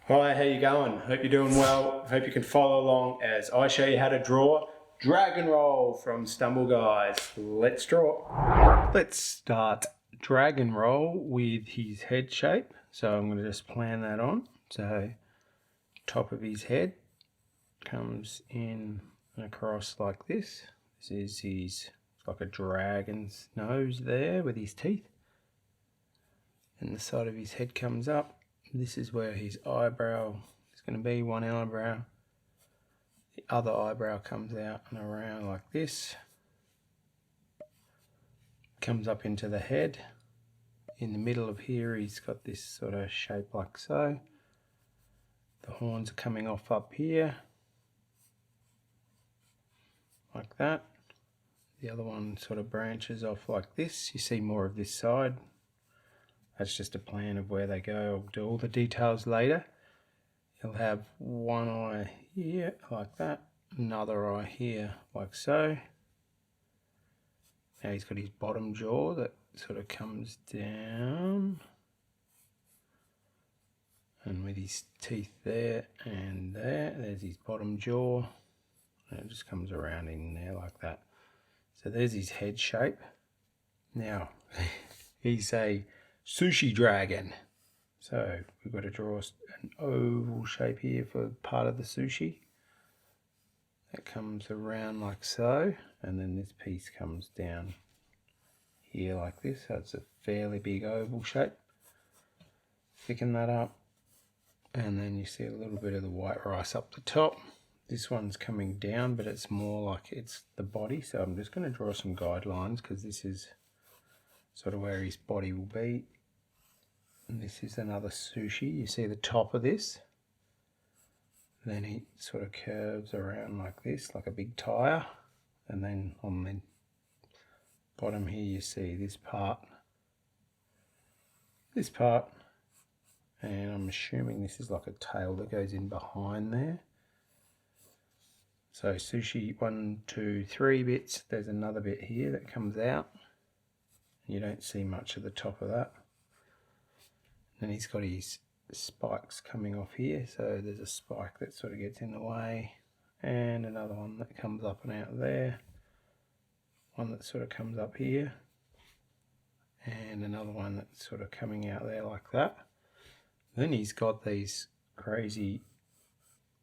Hi, how you going? Hope you're doing well. Hope you can follow along as I show you how to draw Dragon Roll from Stumble Guys. Let's draw. Let's start Dragon Roll with his head shape. So I'm going to just plan that on. So top of his head comes in and across like this. This is his, like a dragon's nose there with his teeth. And the side of his head comes up. This is where his eyebrow is going to be, one eyebrow. The other eyebrow comes out and around like this. Comes up into the head. In the middle of here he's got this sort of shape like so. The horns are coming off up here. Like that. The other one sort of branches off like this. You see more of this side. That's just a plan of where they go. I'll do all the details later. He'll have one eye here like that, another eye here like so. Now he's got his bottom jaw that sort of comes down, and with his teeth there and there, there's his bottom jaw, and it just comes around in there like that. So there's his head shape. Now he's a sushi dragon. So we've got to draw an oval shape here for part of the sushi. That comes around like so, and then this piece comes down here like this. So it's a fairly big oval shape. Thicken that up, and then you see a little bit of the white rice up the top. This one's coming down, but it's more like it's the body. So I'm just going to draw some guidelines because this is sort of where his body will be. And this is another sushi. You see the top of this. Then he sort of curves around like this, like a big tire. And then on the bottom here you see this part. And I'm assuming this is like a tail that goes in behind there. So sushi 1, 2, 3 bits. There's another bit here that comes out. You don't see much of the top of that. Then he's got his spikes coming off here, so there's a spike that sort of gets in the way, and another one that comes up and out there, one that sort of comes up here, and another one that's sort of coming out there like that. Then he's got these crazy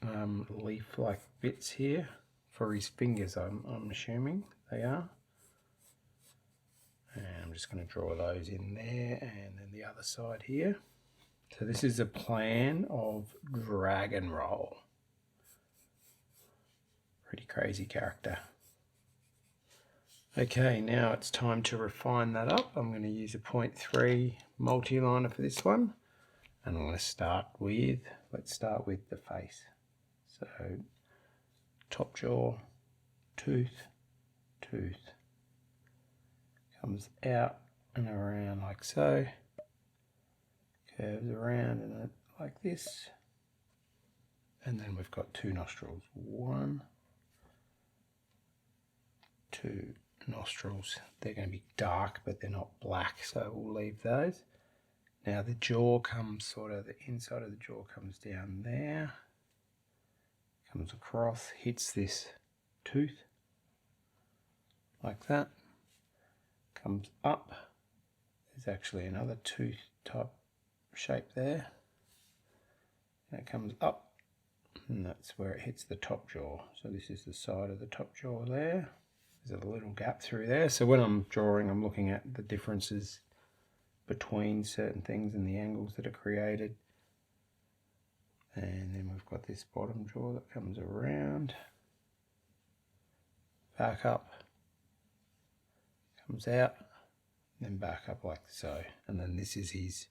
leaf-like bits here for his fingers, I'm assuming they are. And I'm just going to draw those in there, and then the other side here. So this is a plan of Dragon Roll. Pretty crazy character. Okay, now it's time to refine that up. I'm going to use a 0.3 multi-liner for this one. And I'm going to start with, let's start with the face. So top jaw, tooth, comes out and around like so. Curves around and like this, and then we've got 2 nostrils. 1, 2 nostrils. They're going to be dark, but they're not black, so we'll leave those. Now the jaw comes sort of, the inside of the jaw comes down there, comes across, hits this tooth like that, comes up. There's actually another tooth type shape there, and it comes up, and that's where it hits the top jaw. So this is the side of the top jaw there. There's a little gap through there, so when I'm drawing I'm looking at the differences between certain things and the angles that are created. And then we've got this bottom jaw that comes around, back up, comes out, then back up like so. And then this is his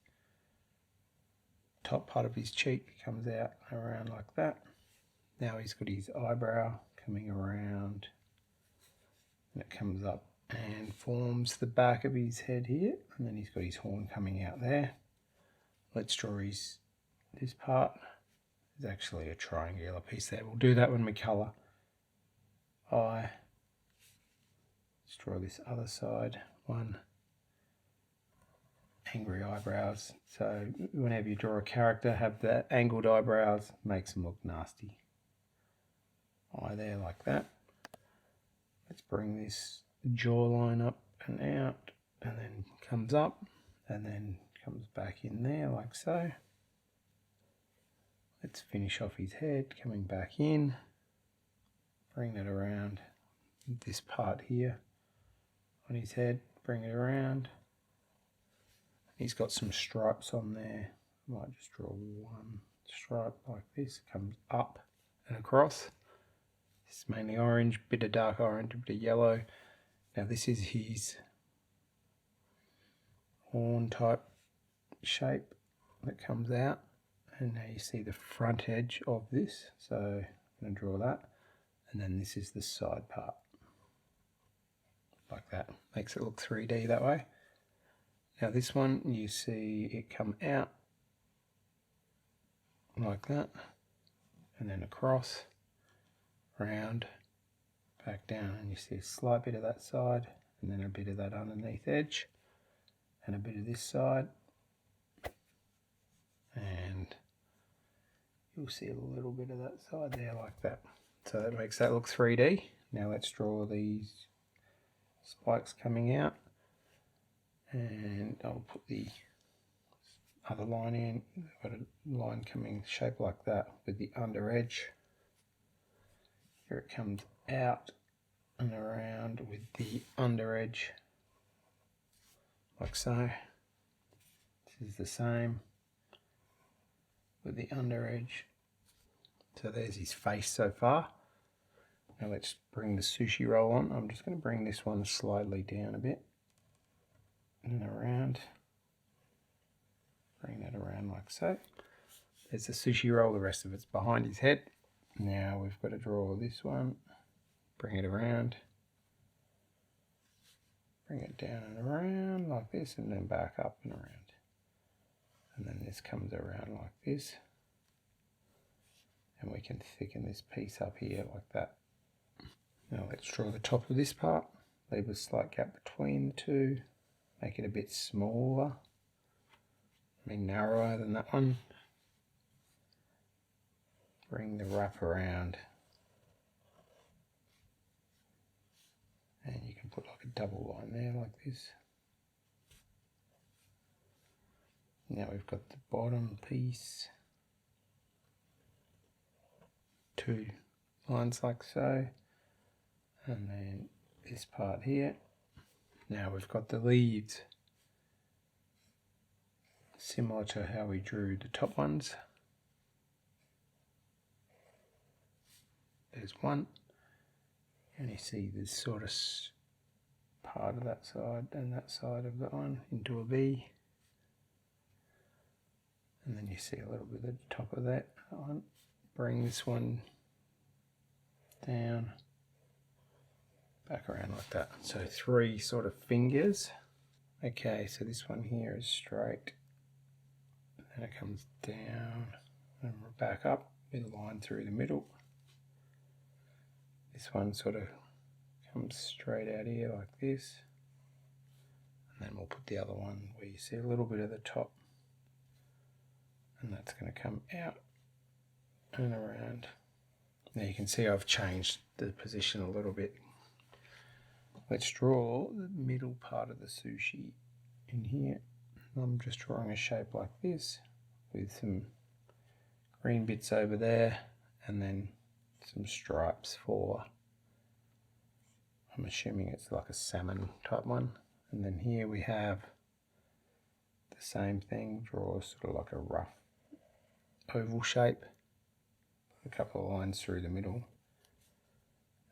top part of his cheek, comes out around like that. Now he's got his eyebrow coming around, and it comes up and forms the back of his head here, and then he's got his horn coming out there. Let's draw this part. There's actually a triangular piece there. We'll do that when we colour. Eye. Let's draw this other side. 1, angry eyebrows. So whenever you draw a character, have the angled eyebrows, makes them look nasty. Eye there like that. Let's bring this jawline up and out, and then comes up, and then comes back in there like so. Let's finish off his head, coming back in, bring it around this part here on his head, bring it around. He's got some stripes on there. Might just draw one stripe like this, comes up and across. It's mainly orange, bit of dark orange, a bit of yellow. Now this is his horn type shape that comes out. And now you see the front edge of this. So I'm going to draw that. And then this is the side part. Like that. Makes it look 3D that way. Now this one, you see it come out like that. And then across, round, back down. And you see a slight bit of that side. And then a bit of that underneath edge. And a bit of this side. And you'll see a little bit of that side there like that. So that makes that look 3D. Now let's draw these spikes coming out. And I'll put the other line in. I've got a line coming shaped like that with the under edge. Here it comes out and around with the under edge. Like so. This is the same with the under edge. So there's his face so far. Now let's bring the sushi roll on. I'm just going to bring this one slightly down a bit and around. Bring that around like so. There's the sushi roll, the rest of it's behind his head. Now we've got to draw this one, bring it around, bring it down and around like this, and then back up and around. And then this comes around like this. And we can thicken this piece up here like that. Now let's draw the top of this part. Leave a slight gap between the two. Make it a bit smaller. I mean narrower than that one. Bring the wrap around. And you can put like a double line there like this. Now we've got the bottom piece. 2 lines like so. And then this part here. Now we've got the leaves. Similar to how we drew the top ones. There's one. And you see this sort of part of that side and that side of that one into a V. And then you see a little bit of the top of that one. Bring this one down, back around like that. So 3 sort of fingers. Okay, so this one here is straight. And it comes down and back up with a line through the middle. This one sort of comes straight out here like this. And then we'll put the other one where you see a little bit of the top. And that's going to come out and around. Now you can see I've changed the position a little bit. Let's draw the middle part of the sushi in here. I'm just drawing a shape like this with some green bits over there and then some stripes for, I'm assuming it's like a salmon type one. And then here we have the same thing, draw sort of like a rough oval shape. A couple of lines through the middle,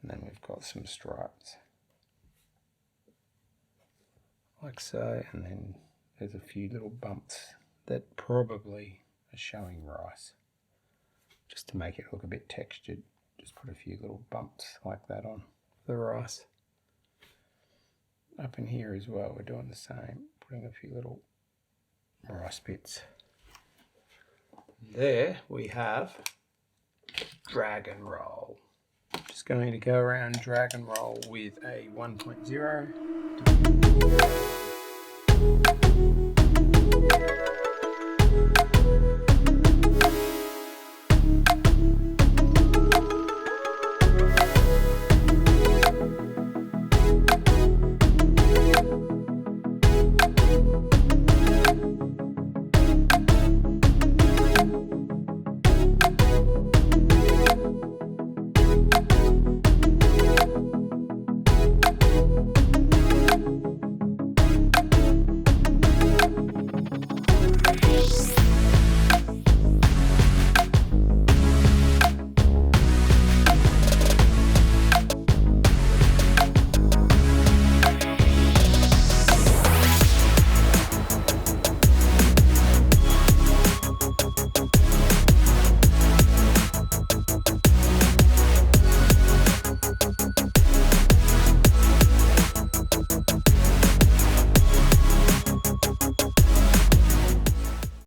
and then we've got some stripes like so, and then there's a few little bumps that probably are showing rice. Just to make it look a bit textured, just put a few little bumps like that on the rice. Up in here as well, we're doing the same, putting a few little rice bits. There we have Dragon Roll. Just going to go around Dragon Roll with a 1.0. Bye.